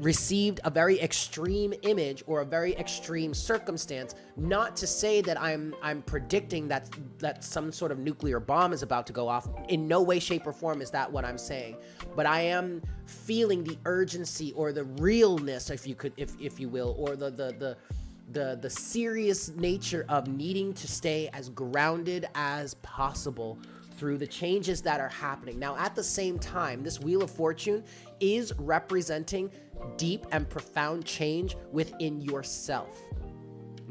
received a very extreme image or a very extreme circumstance, not to say that I'm predicting that some sort of nuclear bomb is about to go off. In no way, shape, or form is that what I'm saying. But I am feeling the urgency or the realness, if you will, or the serious nature of needing to stay as grounded as possible through the changes that are happening. Now, at the same time, this Wheel of Fortune is representing deep and profound change within yourself.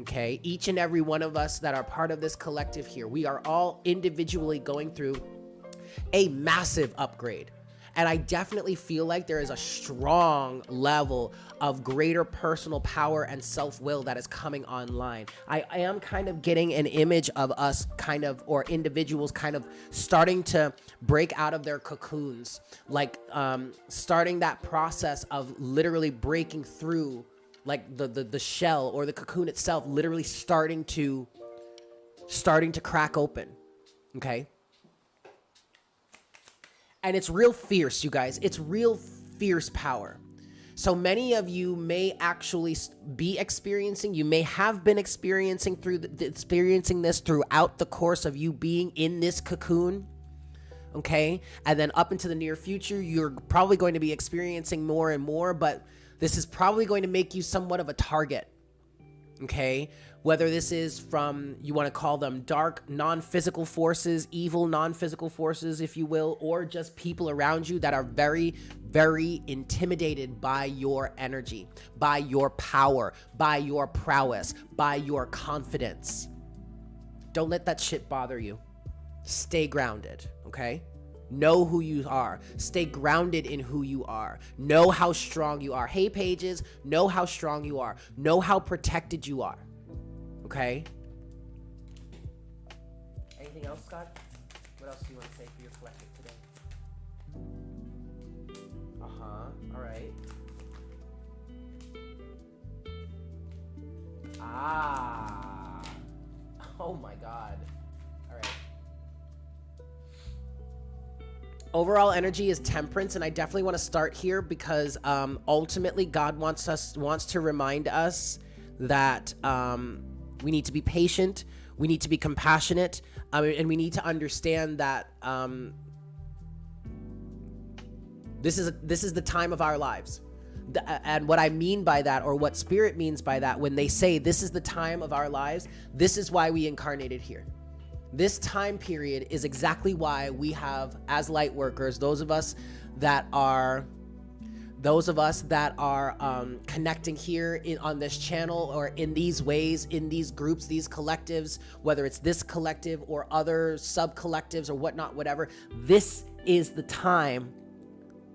Okay? Each and every one of us that are part of this collective here, we are all individually going through a massive upgrade. And I definitely feel like there is a strong level of greater personal power and self-will that is coming online. I am kind of getting an image of us kind of, or individuals kind of starting to break out of their cocoons, like starting that process of literally breaking through like the shell or the cocoon itself, literally starting to crack open. Okay. And it's real fierce, you guys. It's real fierce power. So many of you may actually be experiencing, you may have been experiencing this throughout the course of you being in this cocoon. Okay? And then up into the near future, you're probably going to be experiencing more and more, but this is probably going to make you somewhat of a target. Okay? Whether this is from, you want to call them dark, non-physical forces, evil non-physical forces, if you will, or just people around you that are very, very intimidated by your energy, by your power, by your prowess, by your confidence. Don't let that shit bother you. Stay grounded, okay? Know who you are. Stay grounded in who you are. Know how strong you are. Hey, Pages, know how strong you are. Know how protected you are. Okay? Anything else, Scott? What else do you want to say for your collective today? All right. Oh my God. All right. Overall energy is Temperance, and I definitely want to start here because ultimately God wants to remind us that we need to be patient, we need to be compassionate, and we need to understand that this is the time of our lives. And what I mean by that, or what Spirit means by that, when they say this is the time of our lives, this is why we incarnated here. This time period is exactly why we have, as light workers, those of us that are connecting here on this channel or in these ways, in these groups, these collectives, whether it's this collective or other sub-collectives or whatnot, whatever, this is the time.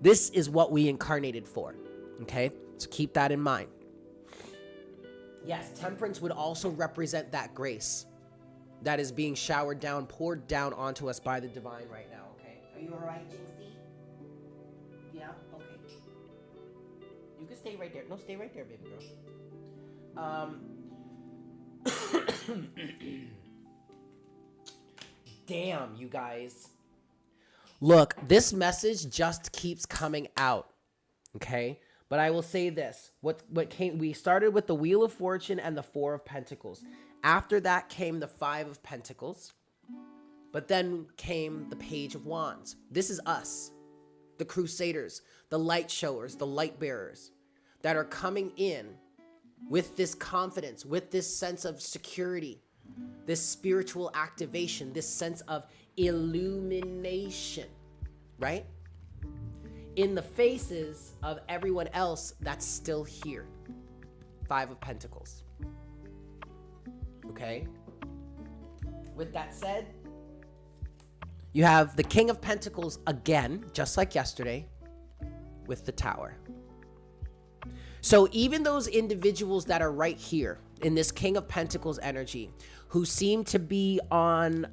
This is what we incarnated for, okay? So keep that in mind. Yes, Temperance would also represent that grace that is being showered down, poured down onto us by the divine right now, okay? Are you all right, Jinxie? Yeah? Okay. You can stay right there. No, stay right there, baby girl. Damn, you guys. Look, this message just keeps coming out, okay? But I will say this. We started with the Wheel of Fortune and the Four of Pentacles. After that came the Five of Pentacles. But then came the Page of Wands. This is us, the Crusaders, the light showers, the light bearers that are coming in with this confidence, with this sense of security, this spiritual activation, this sense of illumination, right? In the faces of everyone else that's still here. Five of Pentacles. Okay? With that said, you have the King of Pentacles again, just like yesterday, with the Tower. So even those individuals that are right here in this King of Pentacles energy, who seem to be on,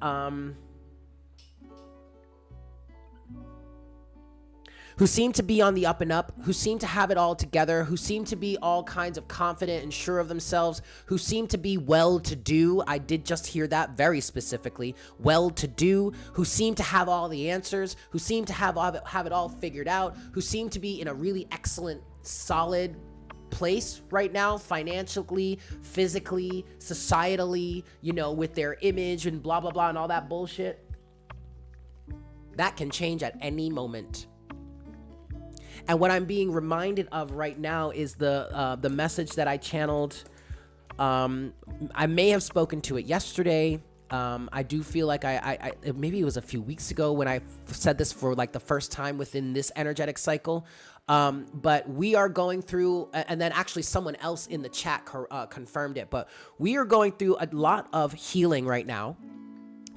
the up and up, who seem to have it all together, who seem to be all kinds of confident and sure of themselves, who seem to be well-to-do. I did just hear that very specifically. Well-to-do, who seem to have all the answers, who seem to have it all figured out, who seem to be in a really excellent, solid place right now, financially, physically, societally, with their image and blah, blah, blah, and all that bullshit. That can change at any moment. And what I'm being reminded of right now is the message that I channeled. I may have spoken to it yesterday. I do feel like I maybe it was a few weeks ago when I said this for like the first time within this energetic cycle. But we are going through, and then actually someone else in the chat confirmed it, but we are going through a lot of healing right now,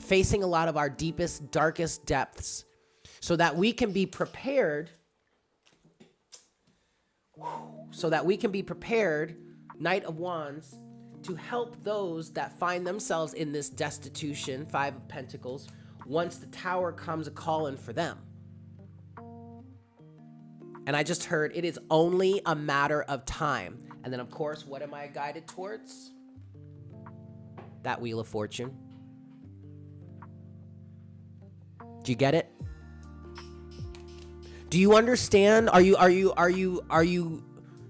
facing a lot of our deepest, darkest depths, so that we can be prepared. Knight of Wands, to help those that find themselves in this destitution, Five of Pentacles, once the Tower comes a-calling for them. And I just heard it is only a matter of time. And then, of course, what am I guided towards? That Wheel of Fortune. Do you get it? Do you understand?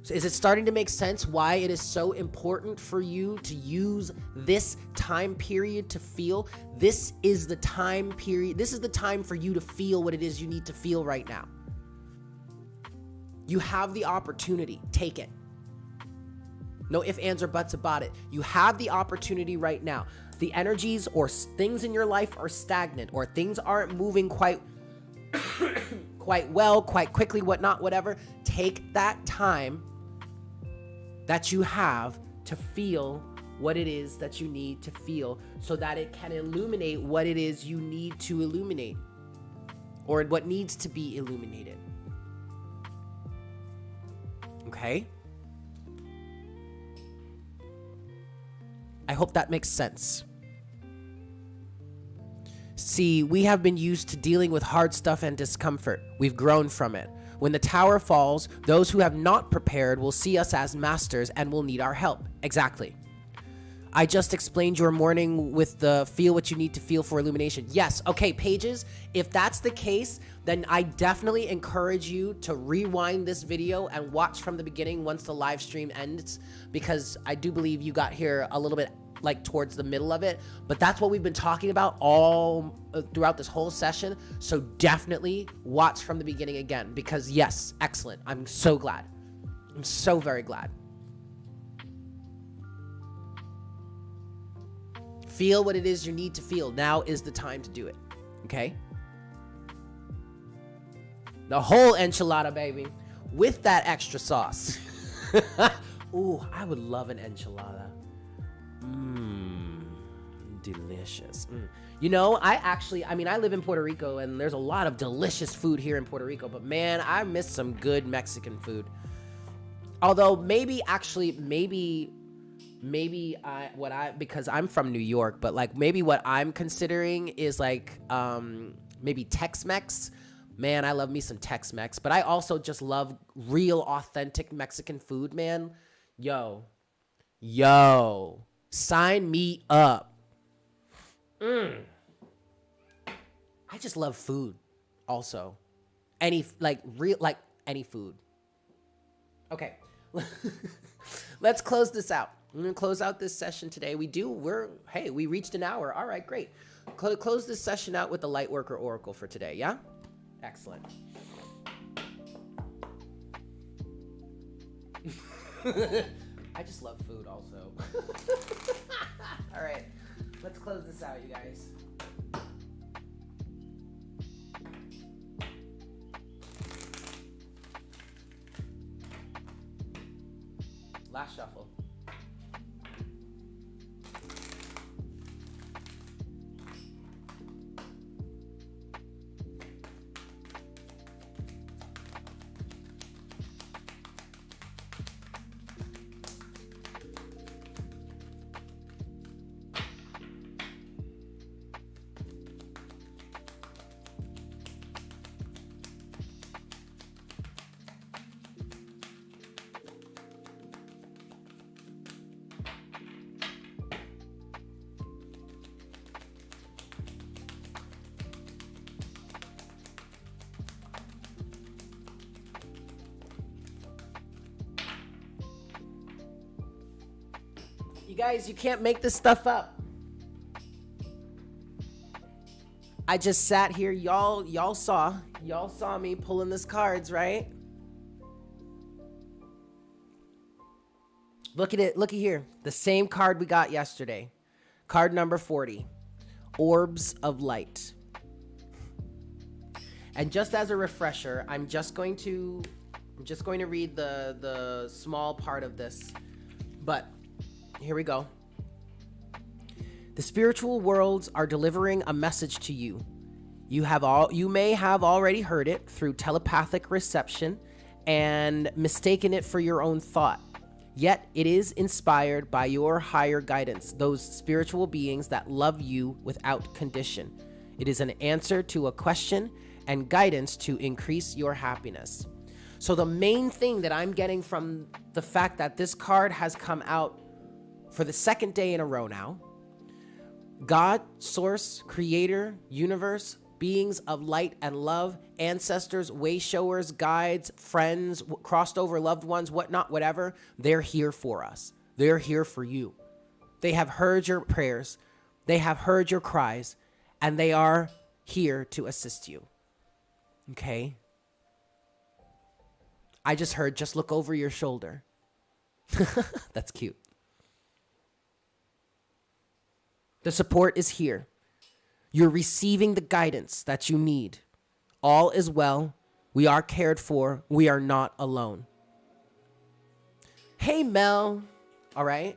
Is it starting to make sense why it is so important for you to use this time period to feel? This is the time period. This is the time for you to feel what it is you need to feel right now. You have the opportunity. Take it. No ifs, ands, or buts about it. You have the opportunity right now. The energies or things in your life are stagnant, or things aren't moving quite well, quite quickly, whatnot, whatever. Take that time that you have to feel what it is that you need to feel, so that it can illuminate what it is you need to illuminate, or what needs to be illuminated. Okay? I hope that makes sense. See, we have been used to dealing with hard stuff and discomfort. We've grown from it. When the Tower falls, those who have not prepared will see us as masters and will need our help. Exactly. I just explained your morning with the feel what you need to feel for illumination. Yes. Okay, Pages, if that's the case, then I definitely encourage you to rewind this video and watch from the beginning once the live stream ends, because I do believe you got here a little bit like towards the middle of it, but that's what we've been talking about all throughout this whole session. So definitely watch from the beginning again, because yes, excellent. I'm so glad. I'm so very glad. Feel what it is you need to feel. Now is the time to do it. Okay? The whole enchilada, baby, with that extra sauce. Ooh, I would love an enchilada. Delicious. I live in Puerto Rico, and there's a lot of delicious food here in Puerto Rico, but man, I miss some good Mexican food. Although because I'm from New York, but like maybe what I'm considering is like maybe Tex-Mex. Man, I love me some Tex-Mex, but I also just love real authentic Mexican food, man. Yo, sign me up. I just love food also. Any food. Okay. Let's close this out. I'm going to close out this session today. We reached an hour. All right, great. Close this session out with the Lightworker Oracle for today, yeah? Excellent. I just love food also. All right, let's close this out, you guys. Last shuffle. You guys, you can't make this stuff up. I just sat here, y'all saw me pulling this cards, right? Look at it, looky here. The same card we got yesterday. Card number 40. Orbs of Light. And just as a refresher, I'm just going to read the small part of this. But here we go. The spiritual worlds are delivering a message to you. You may have already heard it through telepathic reception and mistaken it for your own thought. Yet it is inspired by your higher guidance, those spiritual beings that love you without condition. It is an answer to a question and guidance to increase your happiness. So the main thing that I'm getting from the fact that this card has come out for the second day in a row now, God, source, creator, universe, beings of light and love, ancestors, way showers, guides, friends, crossed over loved ones, whatnot, whatever, they're here for us. They're here for you. They have heard your prayers. They have heard your cries, and they are here to assist you. Okay? I just heard, just look over your shoulder. That's cute. The support is here. You're receiving the guidance that you need. All is well. We are cared for. We are not alone. Hey, Mel. All right.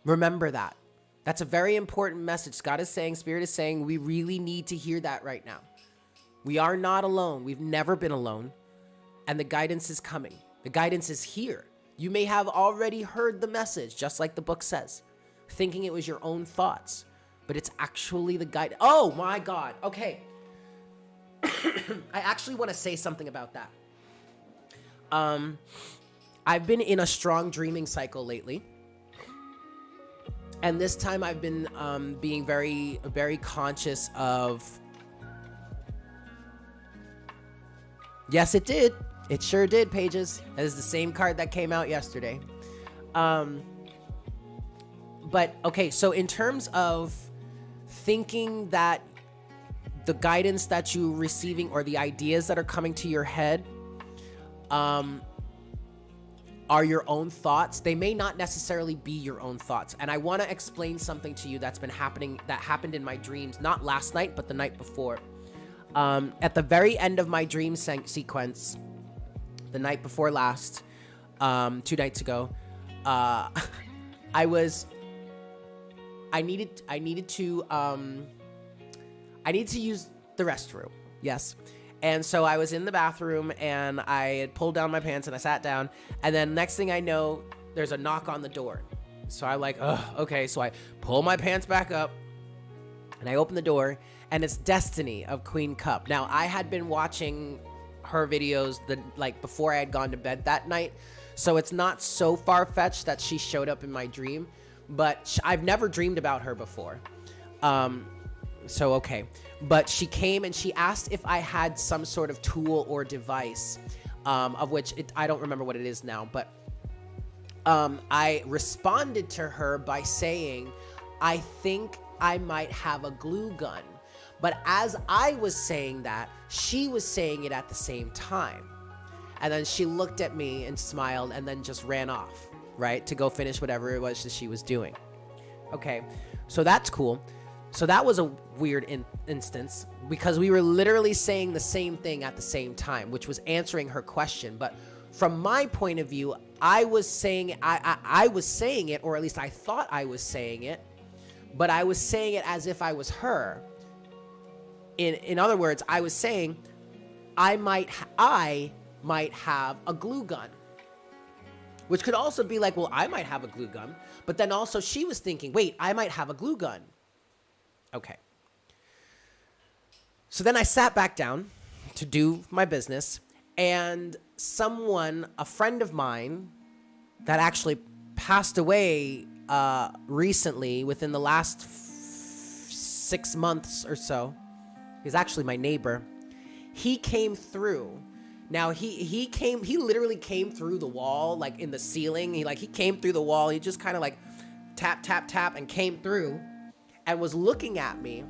Remember that. That's a very important message. God is saying, Spirit is saying, we really need to hear that right now. We are not alone. We've never been alone. And the guidance is coming. The guidance is here. You may have already heard the message, just like the book says, thinking it was your own thoughts, but it's actually the guide. Oh my God. Okay. I actually want to say something about that. I've been in a strong dreaming cycle lately. And this time I've been being very, very conscious of... Yes, it did. It sure did, Pages. That is the same card that came out yesterday. But, okay, so in terms of thinking that the guidance that you're receiving or the ideas that are coming to your head are your own thoughts, they may not necessarily be your own thoughts. And I want to explain something to you that happened in my dreams, not last night, but the night before. At the very end of my dream sequence, the night before last, 2 nights ago, I needed to use the restroom. Yes. And so I was in the bathroom and I had pulled down my pants and I sat down, and then next thing I know, there's a knock on the door. So I'm like, oh, okay. So I pull my pants back up and I open the door, and it's Destiny of Queen Cup. Now, I had been watching her videos before I had gone to bed that night, so it's not so far-fetched that she showed up in my dream, but I've never dreamed about her before. So okay, but she came and she asked if I had some sort of tool or device, of which I don't remember what it is now, but I responded to her by saying, I think I might have a glue gun. But as I was saying that, she was saying it at the same time. And then she looked at me and smiled and then just ran off, right? To go finish whatever it was that she was doing. Okay, so that's cool. So that was a weird instance because we were literally saying the same thing at the same time, which was answering her question. But from my point of view, I was saying I was saying it, or at least I thought I was saying it, but I was saying it as if I was her. In other words, I was saying I might have a glue gun, which could also be like, well, I might have a glue gun, but then also she was thinking, wait, I might have a glue gun. Okay. So then I sat back down to do my business, and a friend of mine that actually passed away recently within the last 6 months or so, he's actually my neighbor. He came through. Now he literally came through the wall, like in the ceiling. He came through the wall. He just kind of like tap, tap, tap and came through and was looking at me,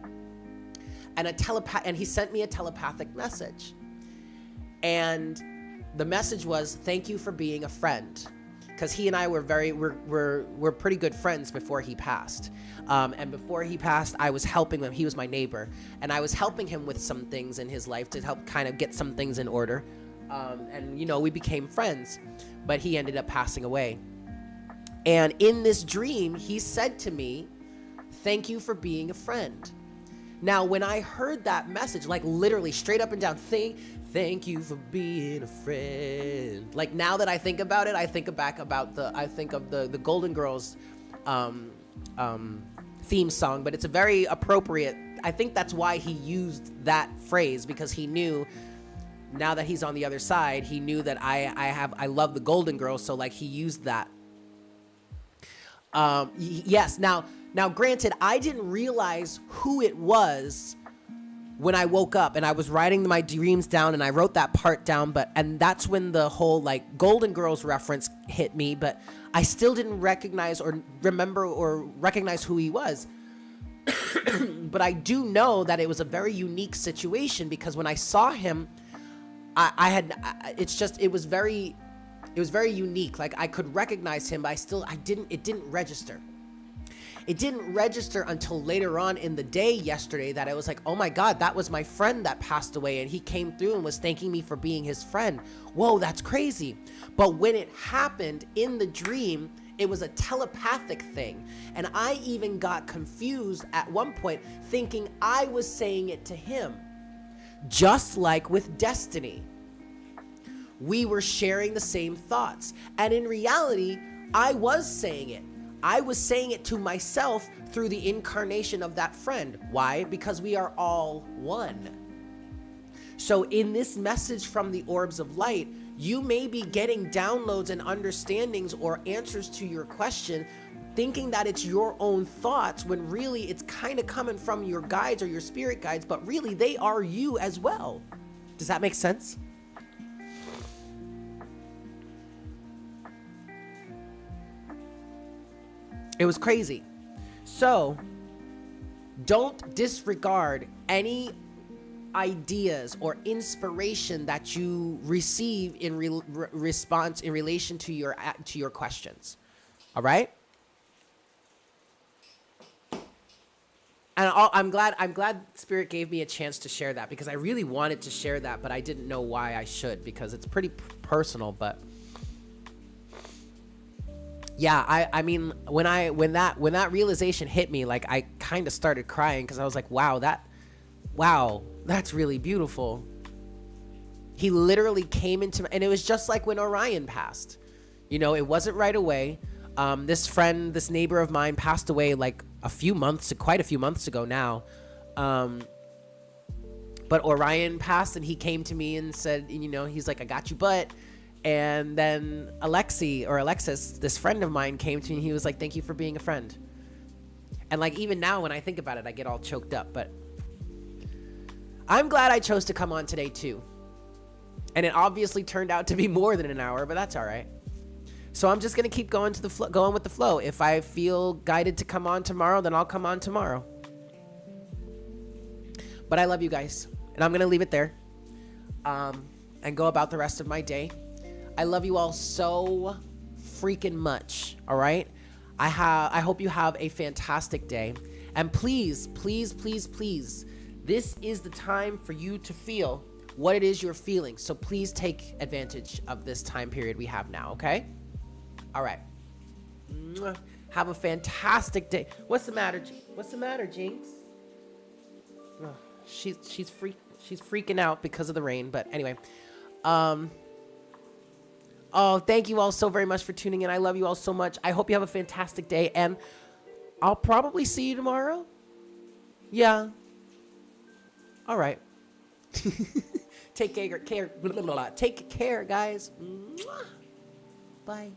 and he sent me a telepathic message. And the message was, thank you for being a friend. Because he and I were we're pretty good friends before he passed. And before he passed, I was helping him. He was my neighbor. And I was helping him with some things in his life to help kind of get some things in order. And, we became friends. But he ended up passing away. And in this dream, he said to me, thank you for being a friend. Now, when I heard that message, like literally straight up and down, thank you for being a friend. Like now that I think about it, I think of the Golden Girls theme song, but it's a very appropriate. I think that's why he used that phrase, because he knew now that he's on the other side, he knew that I love the Golden Girls, so like he used that. Yes. Now, granted, I didn't realize who it was when I woke up, and I was writing my dreams down, and I wrote that part down, and that's when the whole like Golden Girls reference hit me, but I still didn't recognize or remember or recognize who he was. But I do know that it was a very unique situation, because when I saw him, it was very unique. Like I could recognize him, but it didn't register. It didn't register until later on in the day yesterday that I was like, oh my God, that was my friend that passed away, and he came through and was thanking me for being his friend. Whoa, that's crazy. But when it happened in the dream, it was a telepathic thing. And I even got confused at one point, thinking I was saying it to him. Just like with Destiny. We were sharing the same thoughts. And in reality, I was saying it. I was saying it to myself through the incarnation of that friend. Why? Because we are all one. So in this message from the orbs of light, you may be getting downloads and understandings or answers to your question, thinking that it's your own thoughts, when really it's kind of coming from your guides or your spirit guides, but really they are you as well. Does that make sense? It was crazy. So don't disregard any ideas or inspiration that you receive in response in relation to your questions. All right? And I'm glad Spirit gave me a chance to share that, because I really wanted to share that, but I didn't know why I should, because it's pretty personal. But yeah, I mean, when that realization hit me, like I kind of started crying, because I was like, wow, that's really beautiful. He literally came into, and it was just like when Orion passed. It wasn't right away. This neighbor of mine passed away like quite a few months ago now. But Orion passed, and he came to me and said, he's like, I got you, but. And then Alexis, this friend of mine, came to me, and he was like, thank you for being a friend. And like, even now when I think about it, I get all choked up, but I'm glad I chose to come on today too. And it obviously turned out to be more than an hour, but that's all right. So I'm just going to keep going with the flow. If I feel guided to come on tomorrow, then I'll come on tomorrow. But I love you guys, and I'm going to leave it there and go about the rest of my day. I love you all so freaking much, all right? I hope you have a fantastic day. And please, please, please, please, this is the time for you to feel what it is you're feeling. So please take advantage of this time period we have now, okay? All right. Have a fantastic day. What's the matter, What's the matter, Jinx? Oh, she's freaking out because of the rain, but anyway. Oh, thank you all so very much for tuning in. I love you all so much. I hope you have a fantastic day, and I'll probably see you tomorrow. Yeah. All right. Take care, guys. Bye.